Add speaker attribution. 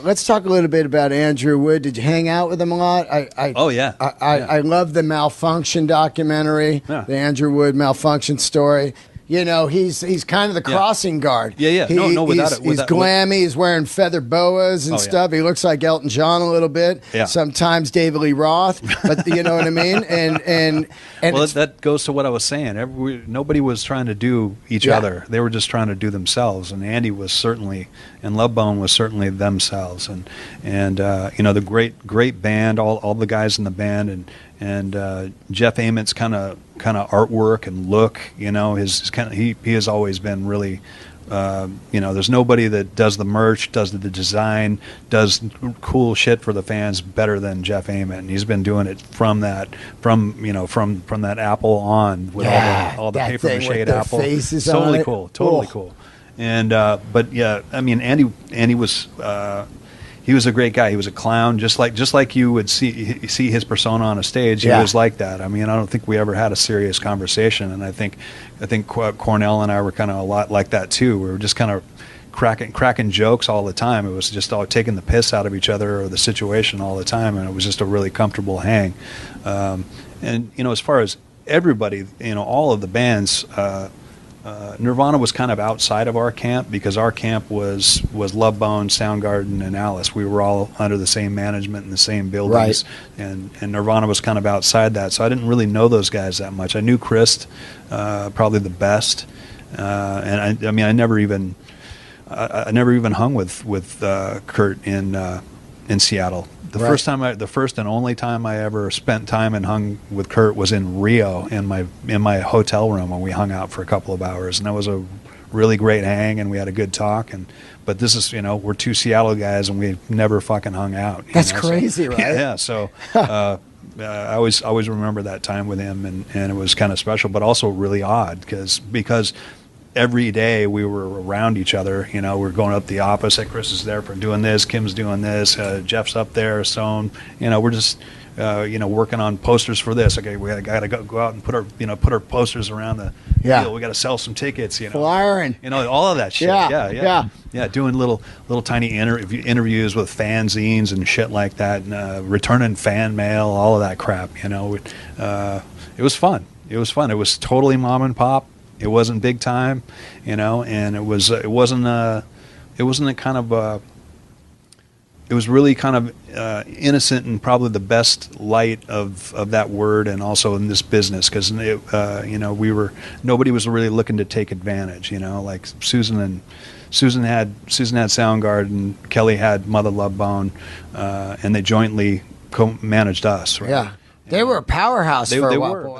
Speaker 1: let's talk a little bit about Andrew Wood. Did you hang out with him a lot?
Speaker 2: Oh, yeah.
Speaker 1: I love the Malfunction documentary, the Andrew Wood Malfunction story. You know, he's kind of the crossing guard.
Speaker 2: Yeah. No, without it.
Speaker 1: He's glammy. He's wearing feather boas and stuff. He looks like Elton John a little bit.
Speaker 2: Yeah.
Speaker 1: Sometimes David Lee Roth. But you know what I mean? And
Speaker 2: well, that goes to what I was saying. Nobody was trying to do each other. They were just trying to do themselves. And Andy was certainly, and Lovebone was certainly themselves. And you know, the great band, all the guys in the band, and Jeff Ament's kind of artwork and look, you know, he has always been really, you know, there's nobody that does the merch, does the design, does cool shit for the fans better than Jeff Ament. And he's been doing it from that apple on with all the paper mache apple. Totally cool. And but yeah, I mean, Andy was. He was a great guy. He was a clown, just like you would see his persona on a stage. He was like that. I mean, I don't think we ever had a serious conversation, and I think Cornell and I were kind of a lot like that too. We were just kind of cracking jokes all the time. It was just all taking the piss out of each other or the situation all the time, and it was just a really comfortable hang. And you know, as far as everybody, you know, all of the bands. Nirvana was kind of outside of our camp because our camp was Lovebone, Soundgarden, and Alice. We were all under the same management in the same buildings, and Nirvana was kind of outside that. So I didn't really know those guys that much. I knew Krist probably the best, and I mean I never even hung with Kurt in Seattle. The first and only time I ever spent time and hung with Kurt was in Rio in my hotel room when we hung out for a couple of hours, and that was a really great hang, and we had a good talk. But this is, you know, we're two Seattle guys, and we've never fucking hung out.
Speaker 1: That's crazy, right?
Speaker 2: Yeah. So I always remember that time with him, and it was kind of special, but also really odd because every day we were around each other. You know, we're going up the opposite. Chris is there for doing this. Kim's doing this. Jeff's up there. So, you know, we're just, you know, working on posters for this. Okay, we got to go out and put our posters around the deal. We got to sell some tickets. You know,
Speaker 1: flyering.
Speaker 2: You know, all of that shit. Yeah. Doing little tiny interviews with fanzines and shit like that, and returning fan mail, all of that crap. You know, it was fun. It was totally mom and pop. It wasn't big time, you know, and it wasn't it was really kind of innocent and probably the best light of that word, and also in this business, because you know, nobody was really looking to take advantage, you know, like Susan had Soundgarden, Kelly had Mother Love Bone, and they jointly co-managed us, right?
Speaker 1: Yeah, they were a powerhouse for a while.